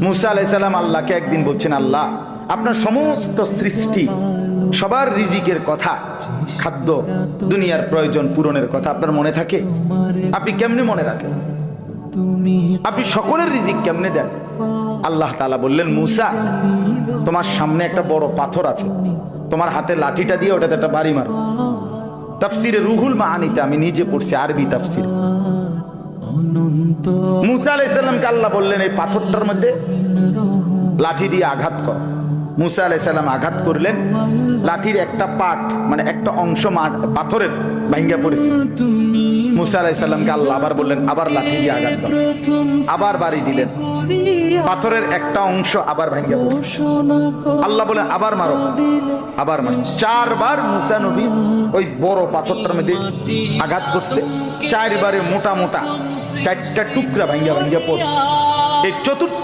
মুসা আলাইহিস সালাম আল্লাহকে একদিন বলছেন, আল্লাহ আপনার সমস্ত সৃষ্টি সবার রিজিকের কথা, খাদ্য দুনিয়ার প্রয়োজন পূরণের কথা আপনার মনে থাকে? আপনি কেমনে মনে রাখেন? আপনি সকলের রিজিক কেমনে দেন? আল্লাহ তাআলা বললেন, মুসা তোমার সামনে একটা বড় পাথর আছে, তোমার হাতে লাঠিটা দিয়ে ওটাতে একটা বাড়ি মারো। তাফসিরে রুহুল মাআনিতে আমি নিজে পড়ছি, আরবি তাফসির। মুসা আলাইহিস সালামকে আল্লাহ বললেন, এই পাথরটার মধ্যে লাঠি দিয়ে আঘাত কর। মুসা আলাইহিস সালাম আঘাত করলেন, লাঠির একটা পাট মানে একটা অংশ পাথরের ভাঙ্গা পড়েছে। মুসা আলাইহিস সালামকে আল্লাহ আবার বললেন, আবার লাঠি দিয়ে আঘাত কর। আবার বাড়ি দিলেন, পাথরের একটা অংশ আবার ভাঙ্গা পড়েছে। আল্লাহ বলেন, আবার মারো, আবার মারো। 4 বার মুসা নবী ওই বড় পাথরটার মধ্যে আঘাত করছে। 4 বারে মোটা মোটা 4টা টুকরা ভাঙ্গা ভাঙ্গা পড়ছে। এই চতুর্থ